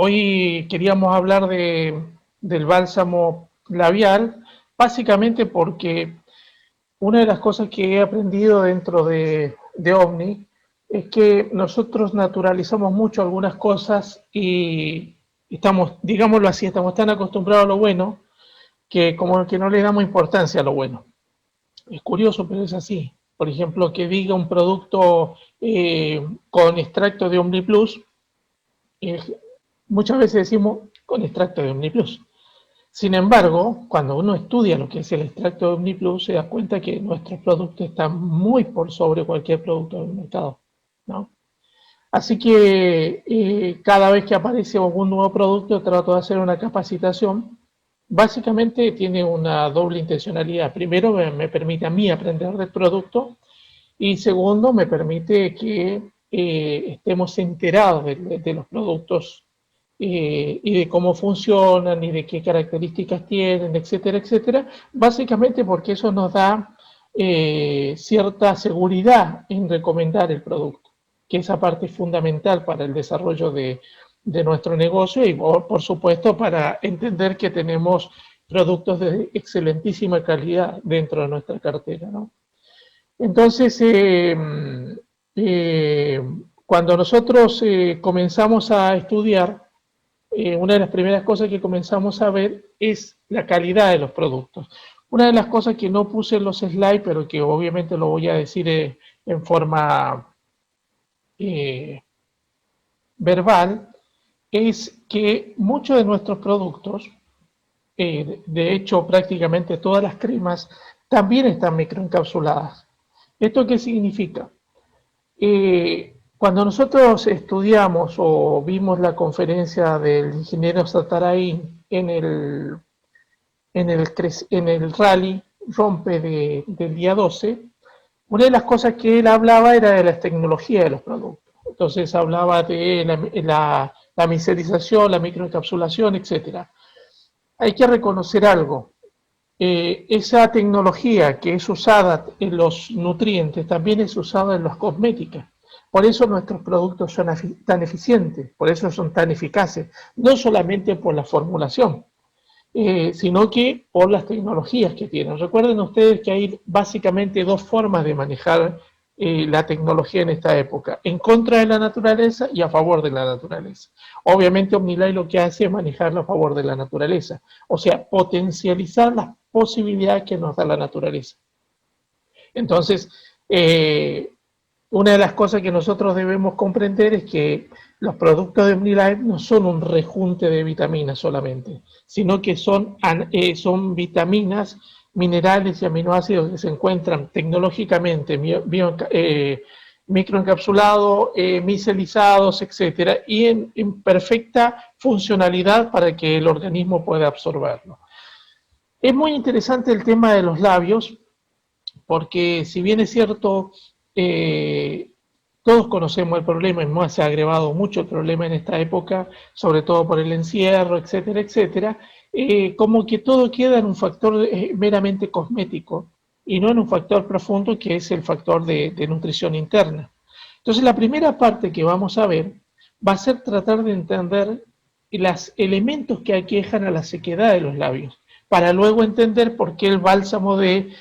Hoy queríamos hablar del bálsamo labial, básicamente porque una de las cosas que he aprendido dentro de Omni es que nosotros naturalizamos mucho algunas cosas y estamos, digámoslo así, estamos tan acostumbrados a lo bueno que como que no le damos importancia a lo bueno. Es curioso, pero es así. Por ejemplo, que diga un producto con extracto de Omni Plus, eh, muchas veces decimos con extracto de OmniPlus. Sin embargo, cuando uno estudia lo que es el extracto de OmniPlus, se da cuenta que nuestros productos están muy por sobre cualquier producto del mercado, ¿no? Así que cada vez que aparece algún nuevo producto, trato de hacer una capacitación. Básicamente tiene una doble intencionalidad. Primero, me permite a mí aprender del producto y segundo, me permite que estemos enterados de los productos y de cómo funcionan y de qué características tienen, etcétera, etcétera, básicamente porque eso nos da cierta seguridad en recomendar el producto, que esa parte es fundamental para el desarrollo de nuestro negocio y por supuesto para entender que tenemos productos de excelentísima calidad dentro de nuestra cartera, ¿no? Entonces, eh, cuando nosotros comenzamos a estudiar, una de las primeras cosas que comenzamos a ver es la calidad de los productos. Una de las cosas que no puse en los slides, pero que obviamente lo voy a decir en forma eh, verbal, es que muchos de nuestros productos, de hecho prácticamente todas las cremas, también están microencapsuladas. ¿Esto qué significa? Cuando nosotros estudiamos o vimos la conferencia del ingeniero Satarain en el rally rompe del día 12, una de las cosas que él hablaba era de la tecnología de los productos. Entonces hablaba de la micelización, la microencapsulación, etcétera. Hay que reconocer algo. Esa tecnología que es usada en los nutrientes también es usada en las cosméticas. Por eso nuestros productos son tan eficientes, por eso son tan eficaces, no solamente por la formulación, sino que por las tecnologías que tienen. Recuerden ustedes que hay básicamente dos formas de manejar la tecnología en esta época, en contra de la naturaleza y a favor de la naturaleza. Obviamente OmniLife lo que hace es manejarlo a favor de la naturaleza, o sea, potencializar las posibilidades que nos da la naturaleza. Entonces, una de las cosas que nosotros debemos comprender es que los productos de OmniLife no son un rejunte de vitaminas solamente, sino que son vitaminas, minerales y aminoácidos que se encuentran tecnológicamente microencapsulados, micelizados, etcétera, y en perfecta funcionalidad para que el organismo pueda absorberlo. Es muy interesante el tema de los labios, porque si bien es cierto, eh, todos conocemos el problema y más se ha agravado mucho el problema en esta época, sobre todo por el encierro, etcétera, etcétera, como que todo queda en un factor meramente cosmético y no en un factor profundo que es el factor de nutrición interna. Entonces la primera parte que vamos a ver va a ser tratar de entender los elementos que aquejan a la sequedad de los labios, para luego entender por qué el bálsamo de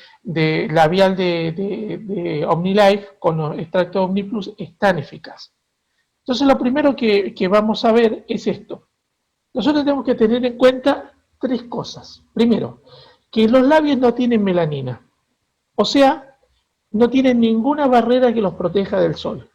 labial de OmniLife con extracto de OmniPlus es tan eficaz. Entonces lo primero que vamos a ver es esto. Nosotros tenemos que tener en cuenta tres cosas. Primero, que los labios no tienen melanina, o sea, no tienen ninguna barrera que los proteja del sol.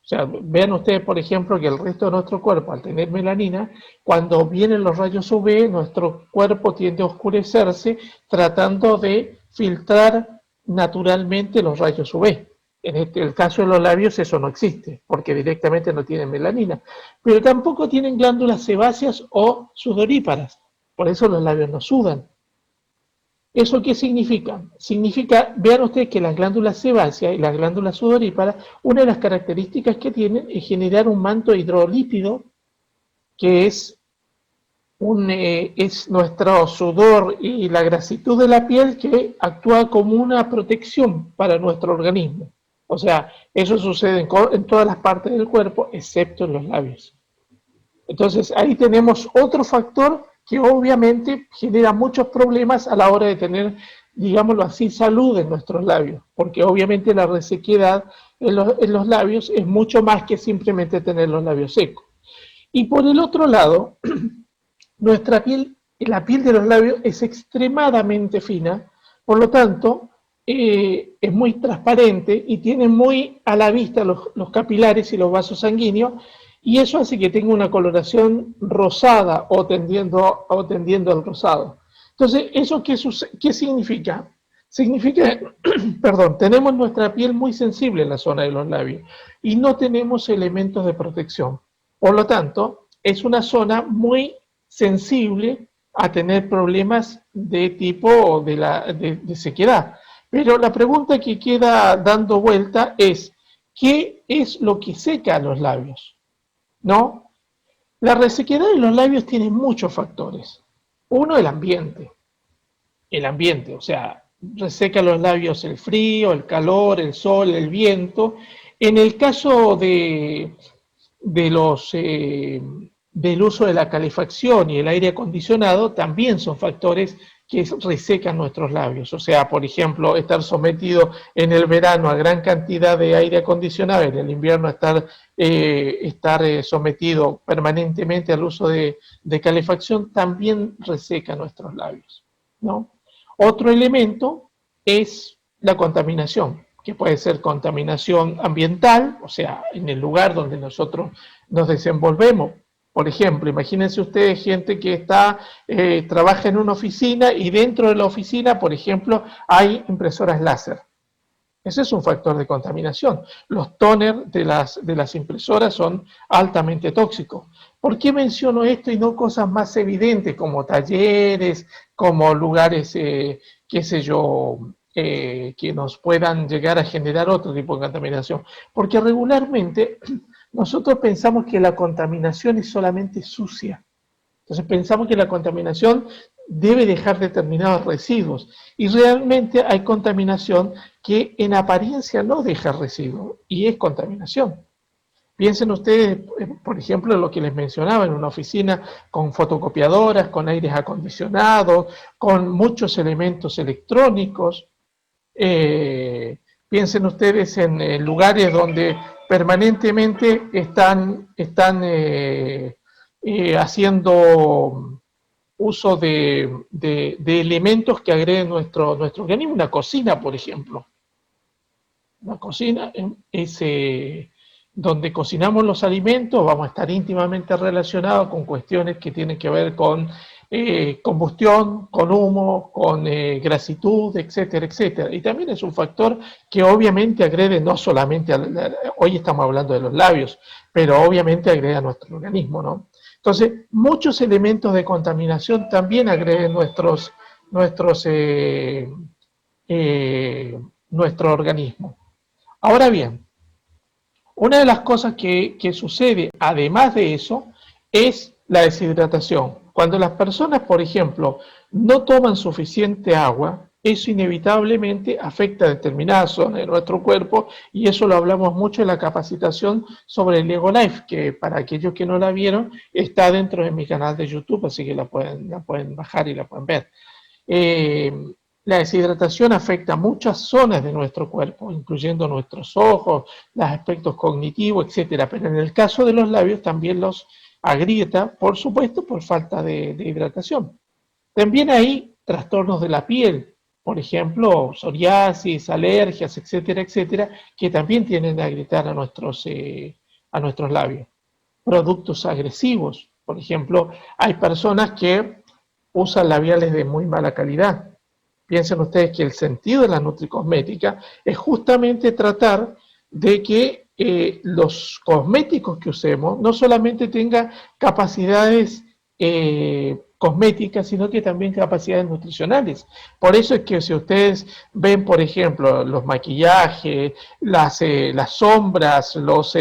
O sea, vean ustedes, por ejemplo, que el resto de nuestro cuerpo, al tener melanina, cuando vienen los rayos UV, nuestro cuerpo tiende a oscurecerse tratando de filtrar naturalmente los rayos UV. En el caso de los labios eso no existe, porque directamente no tienen melanina. Pero tampoco tienen glándulas sebáceas o sudoríparas. Por eso los labios no sudan. ¿Eso qué significa? Significa, vean ustedes que las glándulas sebáceas y las glándulas sudoríparas, una de las características que tienen es generar un manto hidrolípido que es nuestro sudor y la grasitud de la piel que actúa como una protección para nuestro organismo. O sea, eso sucede en todas las partes del cuerpo excepto en los labios. Entonces ahí tenemos otro factor que obviamente genera muchos problemas a la hora de tener, digámoslo así, salud en nuestros labios, porque obviamente la resequedad en los labios es mucho más que simplemente tener los labios secos. Y por el otro lado, nuestra piel, la piel de los labios es extremadamente fina, por lo tanto, es muy transparente y tiene muy a la vista los capilares y los vasos sanguíneos, y eso hace que tenga una coloración rosada o tendiendo al rosado. Entonces, ¿eso qué significa? Significa, perdón, tenemos nuestra piel muy sensible en la zona de los labios y no tenemos elementos de protección. Por lo tanto, es una zona muy sensible a tener problemas de tipo de sequedad. Pero la pregunta que queda dando vuelta es, ¿qué es lo que seca los labios? ¿No? La resequedad de los labios tiene muchos factores. Uno, el ambiente. El ambiente, o sea, reseca los labios el frío, el calor, el sol, el viento. En el caso de los del uso de la calefacción y el aire acondicionado también son factores que resecan nuestros labios. O sea, por ejemplo, estar sometido en el verano a gran cantidad de aire acondicionado, en el invierno estar sometido permanentemente al uso de calefacción también reseca nuestros labios, ¿no? Otro elemento es la contaminación, que puede ser contaminación ambiental, o sea, en el lugar donde nosotros nos desenvolvemos. Por ejemplo, imagínense ustedes gente que trabaja en una oficina y dentro de la oficina, por ejemplo, hay impresoras láser. Ese es un factor de contaminación. Los tóner de las impresoras son altamente tóxicos. ¿Por qué menciono esto y no cosas más evidentes como talleres, como lugares, qué sé yo, que nos puedan llegar a generar otro tipo de contaminación? Porque regularmente nosotros pensamos que la contaminación es solamente sucia. Entonces pensamos que la contaminación debe dejar determinados residuos y realmente hay contaminación que en apariencia no deja residuos y es contaminación. Piensen ustedes, por ejemplo, en lo que les mencionaba, en una oficina con fotocopiadoras, con aires acondicionados, con muchos elementos electrónicos. Piensen ustedes en lugares donde permanentemente están haciendo uso de elementos que agreden nuestro organismo. Una cocina, por ejemplo. Una cocina es donde cocinamos los alimentos, vamos a estar íntimamente relacionados con cuestiones que tienen que ver con combustión, con humo, con grasitud, etcétera, etcétera. Y también es un factor que obviamente agrede no solamente, hoy estamos hablando de los labios, pero obviamente agrede a nuestro organismo, ¿no? Entonces, muchos elementos de contaminación también agreden nuestro organismo. Ahora bien, una de las cosas que sucede, además de eso, es la deshidratación. Cuando las personas, por ejemplo, no toman suficiente agua, eso inevitablemente afecta a determinadas zonas de nuestro cuerpo y eso lo hablamos mucho en la capacitación sobre el Ego Life, que para aquellos que no la vieron, está dentro de mi canal de YouTube, así que la pueden bajar y la pueden ver. La deshidratación afecta muchas zonas de nuestro cuerpo, incluyendo nuestros ojos, los aspectos cognitivos, etcétera. Pero en el caso de los labios también los agrieta, por supuesto, por falta de hidratación. También hay trastornos de la piel, por ejemplo, psoriasis, alergias, etcétera, etcétera, que también tienden a agrietar a nuestros labios. Productos agresivos, por ejemplo, hay personas que usan labiales de muy mala calidad. Piensen ustedes que el sentido de la nutricosmética es justamente tratar de que los cosméticos que usemos no solamente tengan capacidades cosméticas, sino que también capacidades nutricionales. Por eso es que si ustedes ven, por ejemplo, los maquillajes, las sombras, los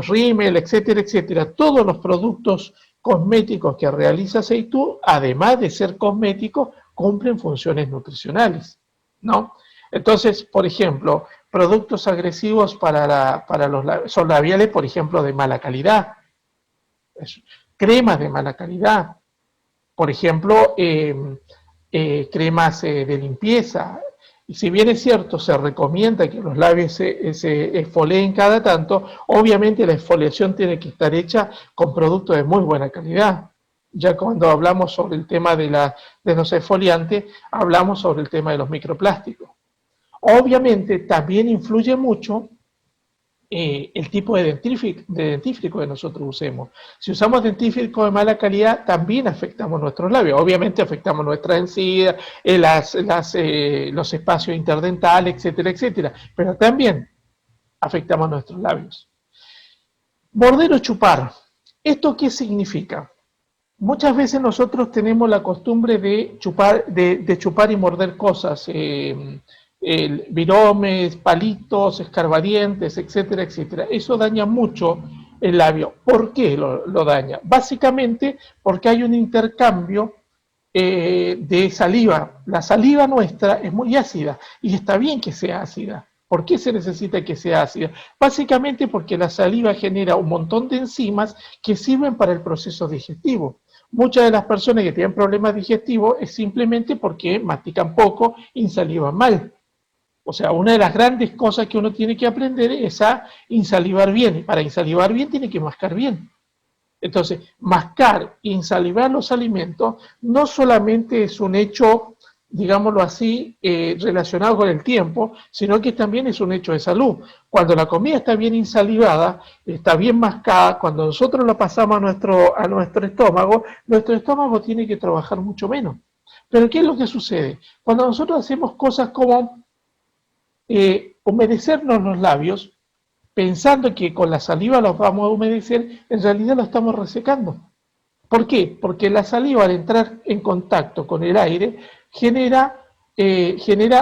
rímel, etcétera, etcétera, todos los productos cosméticos que realiza Seitu, además de ser cosméticos, cumplen funciones nutricionales, ¿no? Entonces, por ejemplo, productos agresivos son labiales, por ejemplo, de mala calidad, cremas de mala calidad, por ejemplo, cremas de limpieza. Y si bien es cierto, se recomienda que los labios se exfolien cada tanto, obviamente la exfoliación tiene que estar hecha con productos de muy buena calidad. Ya cuando hablamos sobre el tema de los exfoliantes, hablamos sobre el tema de los microplásticos. Obviamente también influye mucho el tipo de dentífrico que nosotros usemos. Si usamos dentífrico de mala calidad, también afectamos nuestros labios. Obviamente afectamos nuestra encía, los espacios interdentales, etcétera, etcétera. Pero también afectamos nuestros labios. Morder o chupar. ¿Esto qué significa? Muchas veces nosotros tenemos la costumbre de chupar y morder cosas, viromes, palitos, escarbadientes, etcétera, etcétera. Eso daña mucho el labio. ¿Por qué lo daña? Básicamente porque hay un intercambio de saliva. La saliva nuestra es muy ácida y está bien que sea ácida. ¿Por qué se necesita que sea ácida? Básicamente porque la saliva genera un montón de enzimas que sirven para el proceso digestivo. Muchas de las personas que tienen problemas digestivos es simplemente porque mastican poco y salivan mal. O sea, una de las grandes cosas que uno tiene que aprender es a insalivar bien. Y para insalivar bien tiene que mascar bien. Entonces, mascar e insalivar los alimentos no solamente es un hecho, digámoslo así, relacionado con el tiempo, sino que también es un hecho de salud. Cuando la comida está bien insalivada, está bien mascada, cuando nosotros la pasamos a nuestro estómago tiene que trabajar mucho menos. Pero ¿qué es lo que sucede? Cuando nosotros hacemos cosas como humedecernos los labios, pensando que con la saliva los vamos a humedecer, en realidad lo estamos resecando. ¿Por qué? Porque la saliva al entrar en contacto con el aire genera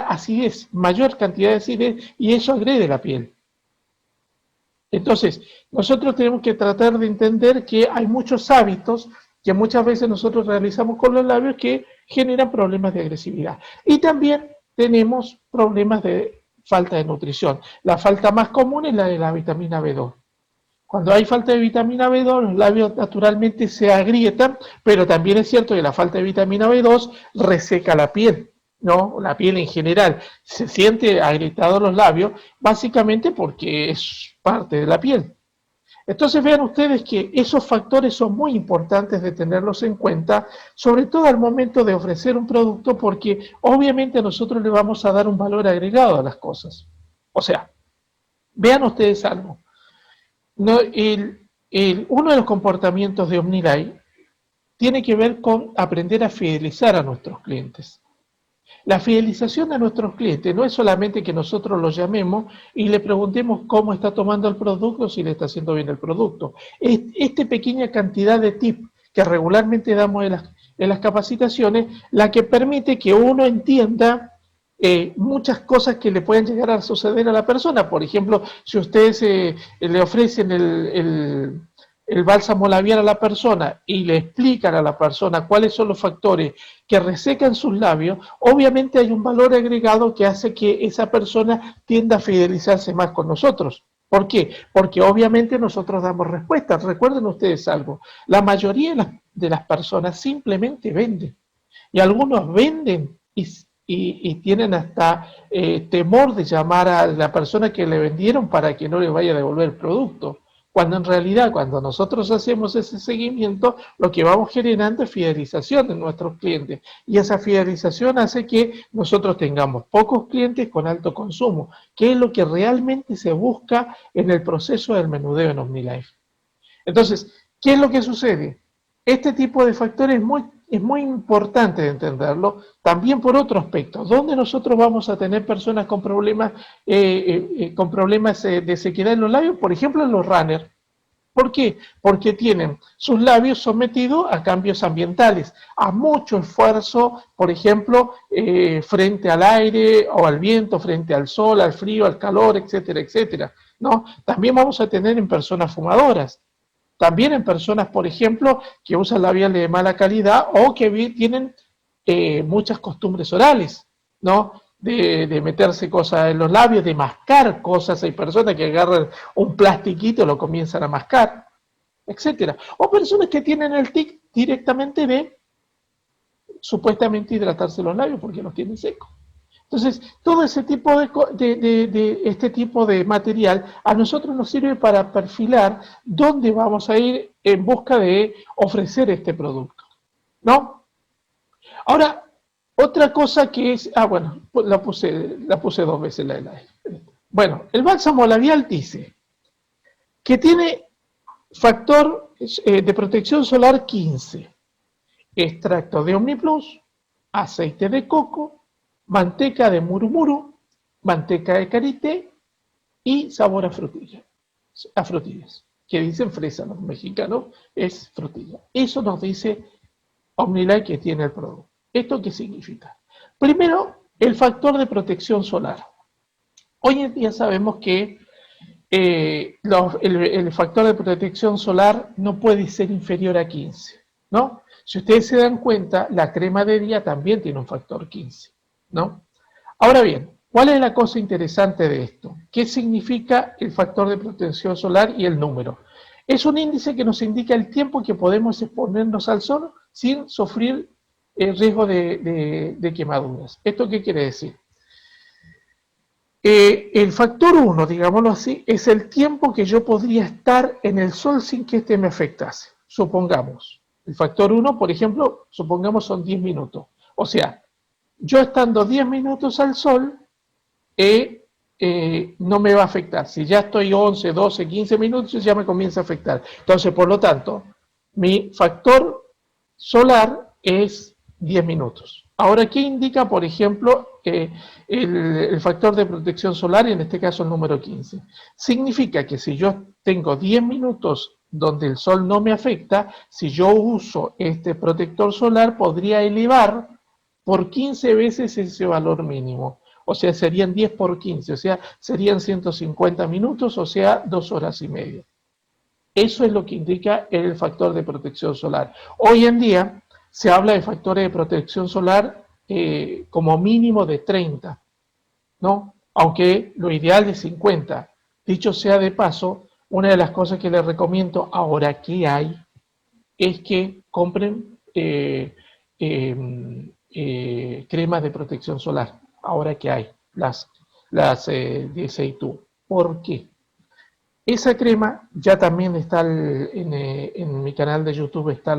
acidez, mayor cantidad de acidez, y eso agrede la piel. Entonces, nosotros tenemos que tratar de entender que hay muchos hábitos que muchas veces nosotros realizamos con los labios que generan problemas de agresividad. Y también tenemos problemas de falta de nutrición. La falta más común es la de la vitamina B2. Cuando hay falta de vitamina B2, los labios naturalmente se agrietan, pero también es cierto que la falta de vitamina B2 reseca la piel, ¿no? La piel en general se siente agrietados los labios, básicamente porque es parte de la piel. Entonces vean ustedes que esos factores son muy importantes de tenerlos en cuenta, sobre todo al momento de ofrecer un producto, porque obviamente nosotros le vamos a dar un valor agregado a las cosas. O sea, vean ustedes algo. No, uno de los comportamientos de OmniLife tiene que ver con aprender a fidelizar a nuestros clientes. La fidelización de nuestros clientes no es solamente que nosotros los llamemos y le preguntemos cómo está tomando el producto, si le está haciendo bien el producto. Esta pequeña cantidad de tips que regularmente damos en las capacitaciones, la que permite que uno entienda muchas cosas que le pueden llegar a suceder a la persona. Por ejemplo, si ustedes le ofrecen el bálsamo labial a la persona y le explican a la persona cuáles son los factores que resecan sus labios, obviamente hay un valor agregado que hace que esa persona tienda a fidelizarse más con nosotros. ¿Por qué? Porque obviamente nosotros damos respuestas. Recuerden ustedes algo, la mayoría de las personas simplemente venden. Y algunos venden y tienen hasta temor de llamar a la persona que le vendieron para que no le vaya a devolver el producto. Cuando en realidad, cuando nosotros hacemos ese seguimiento, lo que vamos generando es fidelización de nuestros clientes. Y esa fidelización hace que nosotros tengamos pocos clientes con alto consumo, que es lo que realmente se busca en el proceso del menudeo en OmniLife. Entonces, ¿qué es lo que sucede? Este tipo de factores es muy importante de entenderlo, también por otro aspecto, donde nosotros vamos a tener personas con problemas de sequedad en los labios, por ejemplo en los runners. ¿Por qué? Porque tienen sus labios sometidos a cambios ambientales, a mucho esfuerzo, por ejemplo, frente al aire o al viento, frente al sol, al frío, al calor, etcétera, etcétera, ¿no? También vamos a tener en personas fumadoras. También en personas, por ejemplo, que usan labiales de mala calidad o que tienen muchas costumbres orales, ¿no? De meterse cosas en los labios, de mascar cosas. Hay personas que agarran un plastiquito y lo comienzan a mascar. etcétera. O personas que tienen el tic directamente de supuestamente hidratarse los labios porque los tienen secos. Entonces, todo ese tipo de este tipo de material a nosotros nos sirve para perfilar dónde vamos a ir en busca de ofrecer este producto, ¿no? Ahora, otra cosa que es, bueno, la puse dos veces la. Bueno, el bálsamo labial dice que tiene factor de protección solar 15, extracto de Omniplus, aceite de coco, manteca de murumuru, manteca de karité y sabor a frutillas, que dicen fresa, los mexicanos es frutilla. Eso nos dice OmniLife que tiene el producto. ¿Esto qué significa? Primero, el factor de protección solar. Hoy en día sabemos que el factor de protección solar no puede ser inferior a 15, ¿no? Si ustedes se dan cuenta, la crema de día también tiene un factor 15, ¿no? Ahora bien, ¿cuál es la cosa interesante de esto? ¿Qué significa el factor de protección solar y el número? Es un índice que nos indica el tiempo que podemos exponernos al sol sin sufrir el riesgo de quemaduras. ¿Esto qué quiere decir? El factor 1, digámoslo así, es el tiempo que yo podría estar en el sol sin que este me afectase. Supongamos, el factor 1, por ejemplo, supongamos son 10 minutos. O sea, yo estando 10 minutos al sol, no me va a afectar. Si ya estoy 11, 12, 15 minutos, ya me comienza a afectar. Entonces, por lo tanto, mi factor solar es 10 minutos. Ahora, ¿qué indica, por ejemplo, el factor de protección solar, y en este caso el número 15? Significa que si yo tengo 10 minutos donde el sol no me afecta, si yo uso este protector solar, podría elevar por 15 veces ese valor mínimo. O sea, serían 10 por 15, o sea, serían 150 minutos, o sea, 2 horas y media. Eso es lo que indica el factor de protección solar. Hoy en día se habla de factores de protección solar como mínimo de 30, ¿no? Aunque lo ideal es 50. Dicho sea de paso, una de las cosas que les recomiendo ahora que hay es que compren cremas de protección solar, ahora que hay, las de Seitu. ¿Por qué? Esa crema ya también está en mi canal de YouTube, está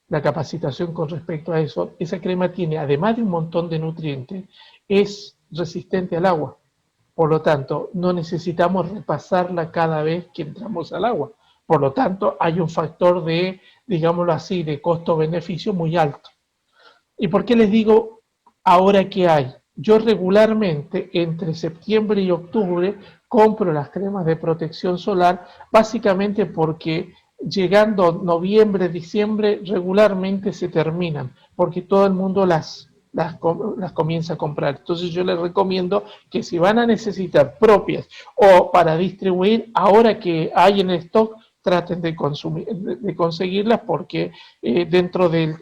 la capacitación con respecto a eso. Esa crema tiene, además de un montón de nutrientes, es resistente al agua. Por lo tanto, no necesitamos repasarla cada vez que entramos al agua. Por lo tanto, hay un factor de, digámoslo así, de costo-beneficio muy alto. ¿Y por qué les digo ahora que hay? Yo regularmente entre septiembre y octubre compro las cremas de protección solar, básicamente porque llegando noviembre, diciembre, regularmente se terminan, porque todo el mundo las comienza a comprar. Entonces yo les recomiendo que si van a necesitar propias o para distribuir, ahora que hay en stock, traten de conseguirlas porque dentro de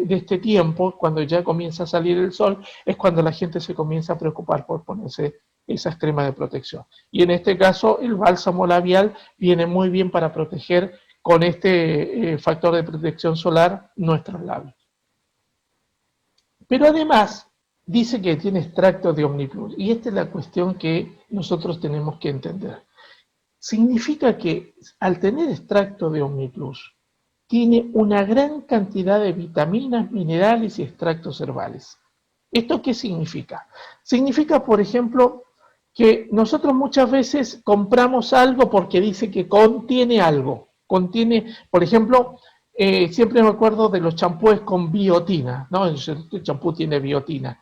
este tiempo, cuando ya comienza a salir el sol, es cuando la gente se comienza a preocupar por ponerse esas cremas de protección. Y en este caso, el bálsamo labial viene muy bien para proteger con este factor de protección solar nuestros labios. Pero además, dice que tiene extracto de Omniplus. Y esta es la cuestión que nosotros tenemos que entender. Significa que al tener extracto de Omniplus, tiene una gran cantidad de vitaminas, minerales y extractos herbales. ¿Esto qué significa? Significa, por ejemplo, que nosotros muchas veces compramos algo porque dice que contiene algo. Contiene, por ejemplo, siempre me acuerdo de los champúes con biotina, ¿no? El champú tiene biotina.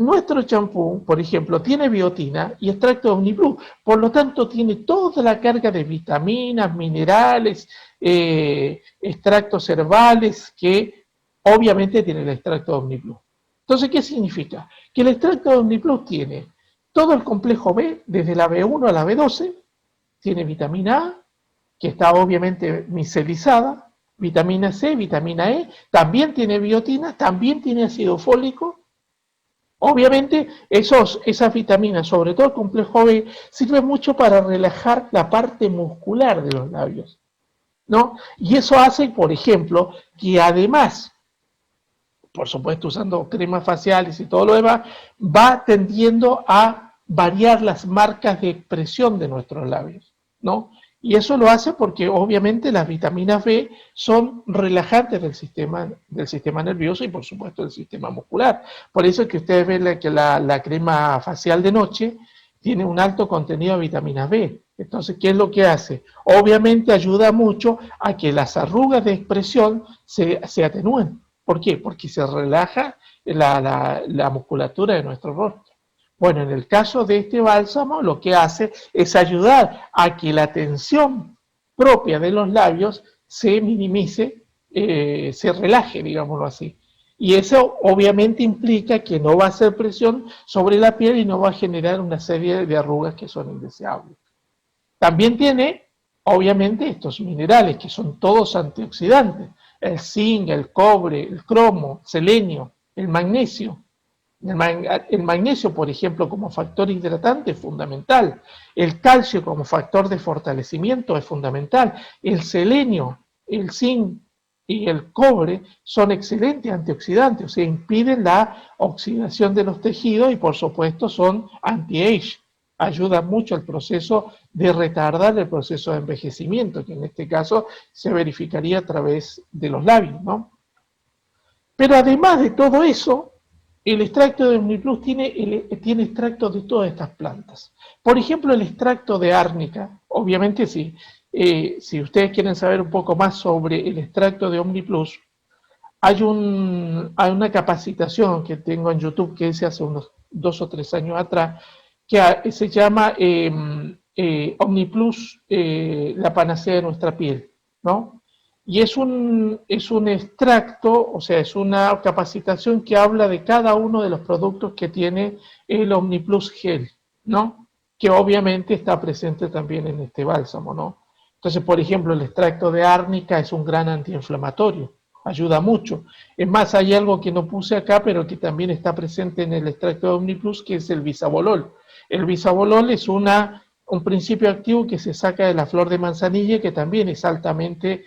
Nuestro champú, por ejemplo, tiene biotina y extracto de Omniplus, por lo tanto tiene toda la carga de vitaminas, minerales, extractos herbales que obviamente tiene el extracto de Omniplus. Entonces, ¿qué significa? Que el extracto de Omniplus tiene todo el complejo B, desde la B1 a la B12, tiene vitamina A, que está obviamente micelizada, vitamina C, vitamina E, también tiene biotina, también tiene ácido fólico. Obviamente esas vitaminas, sobre todo el complejo B, sirven mucho para relajar la parte muscular de los labios. ¿no? Y eso hace, por ejemplo, que además, por supuesto usando cremas faciales y todo lo demás, va tendiendo a variar las marcas de expresión de nuestros labios, ¿no? Y eso lo hace porque obviamente las vitaminas B son relajantes del sistema nervioso y por supuesto del sistema muscular. Por eso es que ustedes ven que la crema facial de noche tiene un alto contenido de vitamina B. Entonces, ¿qué es lo que hace? Obviamente ayuda mucho a que las arrugas de expresión se atenúen. ¿Por qué? Porque se relaja la musculatura de nuestro rostro. Bueno, en el caso de este bálsamo, lo que hace es ayudar a que la tensión propia de los labios se minimice, se relaje, digámoslo así. Y eso obviamente implica que no va a hacer presión sobre la piel y no va a generar una serie de arrugas que son indeseables. También tiene, obviamente, estos minerales que son todos antioxidantes. El zinc, el cobre, el cromo, el selenio, el magnesio. El magnesio, por ejemplo, como factor hidratante es fundamental. El calcio como factor de fortalecimiento es fundamental. El selenio, el zinc y el cobre son excelentes antioxidantes, o sea, impiden la oxidación de los tejidos y por supuesto son anti-age. Ayuda mucho al proceso de retardar el proceso de envejecimiento, que en este caso se verificaría a través de los labios, ¿no? Pero además de todo eso, el extracto de OmniPlus tiene extractos de todas estas plantas. Por ejemplo, el extracto de árnica, obviamente sí. Si ustedes quieren saber un poco más sobre el extracto de OmniPlus, hay una capacitación que tengo en YouTube que hice hace unos 2 o 3 años atrás, que se llama OmniPlus, la panacea de nuestra piel, ¿no? Y es un extracto, o sea, es una capacitación que habla de cada uno de los productos que tiene el OmniPlus Gel, ¿no? Que obviamente está presente también en este bálsamo, ¿no? Entonces, por ejemplo, el extracto de árnica es un gran antiinflamatorio, ayuda mucho. Es más, hay algo que no puse acá, pero que también está presente en el extracto de OmniPlus, que es el bisabolol. El bisabolol es un principio activo que se saca de la flor de manzanilla, que también es altamente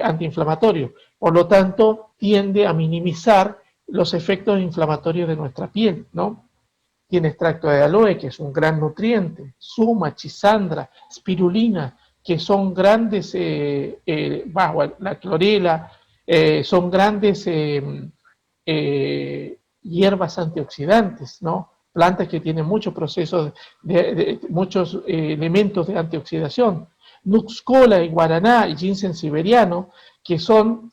antiinflamatorio. Por lo tanto, tiende a minimizar los efectos inflamatorios de nuestra piel, ¿no? Tiene extracto de aloe, que es un gran nutriente, suma, chisandra, spirulina, que son grandes, la clorela, son grandes hierbas antioxidantes, ¿no? Plantas que tienen muchos procesos, muchos elementos de antioxidación. Nux cola y guaraná y ginseng siberiano, que son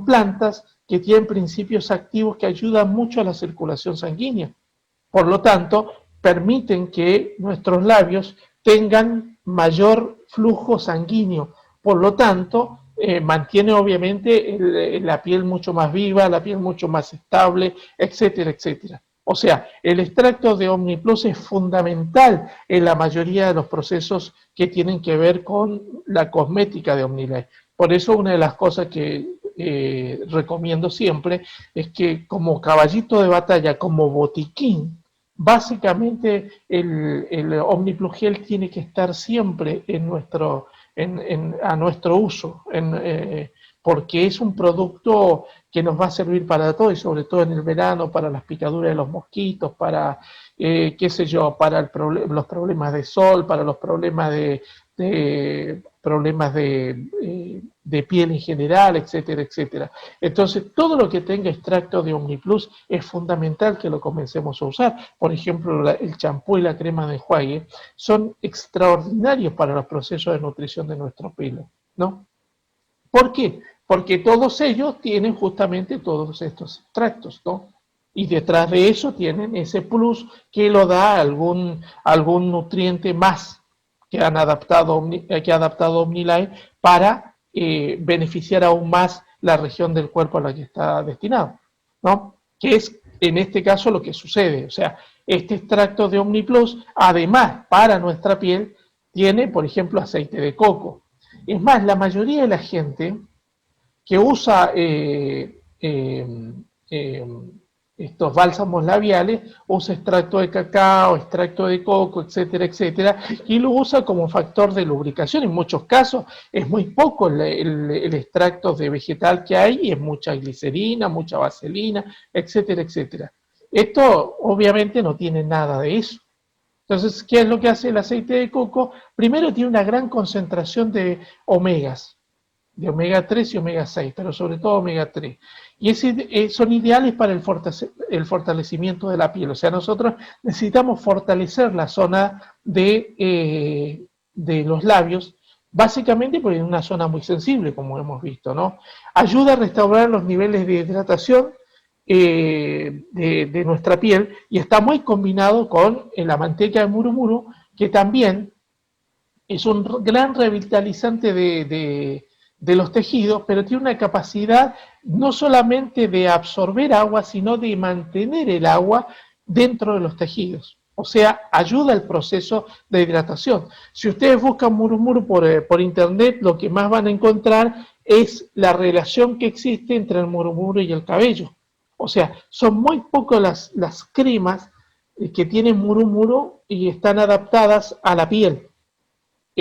plantas que tienen principios activos que ayudan mucho a la circulación sanguínea. Por lo tanto, permiten que nuestros labios tengan mayor flujo sanguíneo. Por lo tanto, mantiene obviamente la piel mucho más viva, la piel mucho más estable, etcétera, etcétera. O sea, el extracto de OmniPlus es fundamental en la mayoría de los procesos que tienen que ver con la cosmética de OmniLife. Por eso una de las cosas que recomiendo siempre es que como caballito de batalla, como botiquín, básicamente el OmniPlus Gel tiene que estar siempre a nuestro uso, porque es un producto que nos va a servir para todo y sobre todo en el verano, para las picaduras de los mosquitos, para, qué sé yo, para los problemas de sol, para los problemas de piel en general, etcétera, etcétera. Entonces, todo lo que tenga extracto de OmniPlus es fundamental que lo comencemos a usar. Por ejemplo, el champú y la crema de enjuague son extraordinarios para los procesos de nutrición de nuestro pelo, ¿no? ¿Por qué? Porque todos ellos tienen justamente todos estos extractos, ¿no? Y detrás de eso tienen ese plus que lo da algún nutriente más que ha adaptado OmniLife para beneficiar aún más la región del cuerpo a la que está destinado, ¿no? Que es en este caso lo que sucede. O sea, este extracto de OmniPlus, además para nuestra piel, tiene, por ejemplo, aceite de coco. Es más, la mayoría de la gente que usa estos bálsamos labiales, usa extracto de cacao, extracto de coco, etcétera, etcétera, y lo usa como factor de lubricación. En muchos casos es muy poco el extracto de vegetal que hay y es mucha glicerina, mucha vaselina, etcétera, etcétera. Esto obviamente no tiene nada de eso. Entonces, ¿qué es lo que hace el aceite de coco? Primero tiene una gran concentración omegas, de omega 3 y omega 6, pero sobre todo omega 3. Y son ideales para el fortalecimiento de la piel. O sea, nosotros necesitamos fortalecer la zona de los labios, básicamente porque es una zona muy sensible, como hemos visto, ¿no? Ayuda a restaurar los niveles de hidratación de nuestra piel y está muy combinado con la manteca de murumuru, que también es un gran revitalizante de los tejidos, pero tiene una capacidad no solamente de absorber agua, sino de mantener el agua dentro de los tejidos. O sea, ayuda al proceso de hidratación. Si ustedes buscan murumuru por internet, lo que más van a encontrar es la relación que existe entre el murumuru y el cabello. O sea, son muy pocas las cremas que tienen murumuru y están adaptadas a la piel.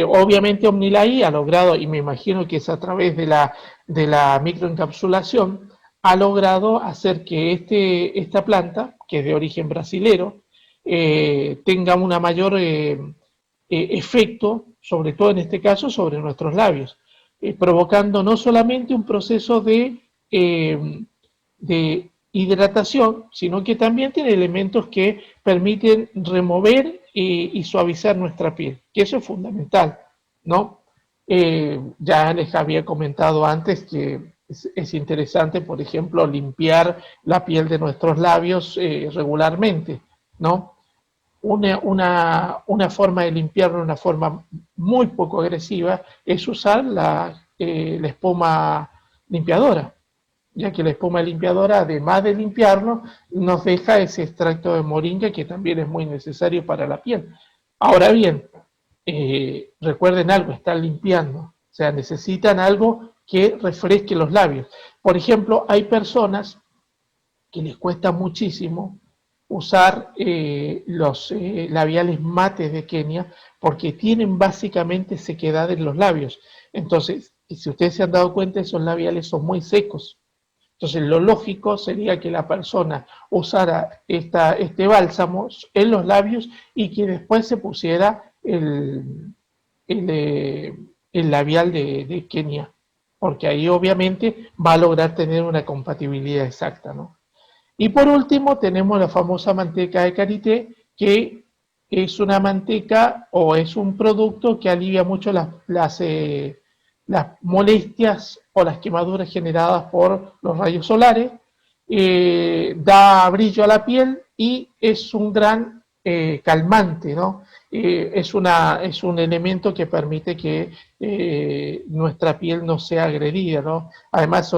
Obviamente Omnilai ha logrado, y me imagino que es a través de la microencapsulación, ha logrado hacer que esta planta, que es de origen brasilero, tenga una mayor efecto, sobre todo en este caso, sobre nuestros labios, provocando no solamente un proceso de hidratación, sino que también tiene elementos que permiten remover y suavizar nuestra piel, que eso es fundamental, ¿no? Ya les había comentado antes que es interesante, por ejemplo, limpiar la piel de nuestros labios regularmente, ¿no? Una forma de limpiarlo, una forma muy poco agresiva, es usar la espuma limpiadora, ya que la espuma limpiadora, además de limpiarnos, nos deja ese extracto de moringa que también es muy necesario para la piel. Ahora bien, recuerden algo, están limpiando, o sea, necesitan algo que refresque los labios. Por ejemplo, hay personas que les cuesta muchísimo usar los labiales mates de Kenia porque tienen básicamente sequedad en los labios. Entonces, si ustedes se han dado cuenta, esos labiales son muy secos. Entonces, lo lógico sería que la persona usara este bálsamo en los labios y que después se pusiera el labial de Kenia, porque ahí obviamente va a lograr tener una compatibilidad exacta, ¿no? Y por último tenemos la famosa manteca de karité, que es una manteca o es un producto que alivia mucho las molestias o las quemaduras generadas por los rayos solares, da brillo a la piel y es un gran calmante, ¿no? Es un elemento que permite que nuestra piel no sea agredida, ¿no? Además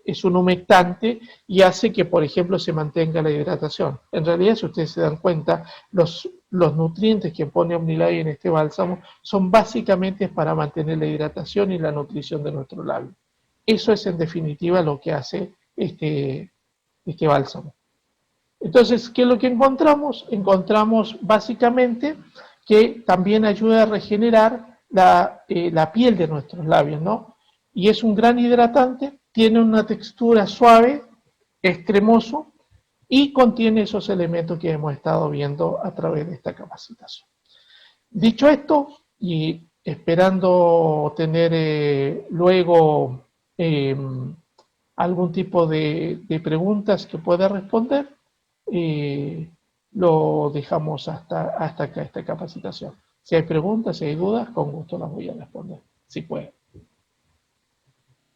es un humectante y hace que, por ejemplo, se mantenga la hidratación. En realidad, si ustedes se dan cuenta, los nutrientes que pone Omnilay en este bálsamo son básicamente para mantener la hidratación y la nutrición de nuestro labio. Eso es en definitiva lo que hace este bálsamo. Entonces, ¿qué es lo que encontramos? Encontramos básicamente que también ayuda a regenerar la piel de nuestros labios, ¿no? Y es un gran hidratante, tiene una textura suave, es cremoso y contiene esos elementos que hemos estado viendo a través de esta capacitación. Dicho esto, y esperando tener luego algún tipo de preguntas que pueda responder, lo dejamos hasta acá, esta capacitación. Si hay preguntas, si hay dudas, con gusto las voy a responder, si puedo.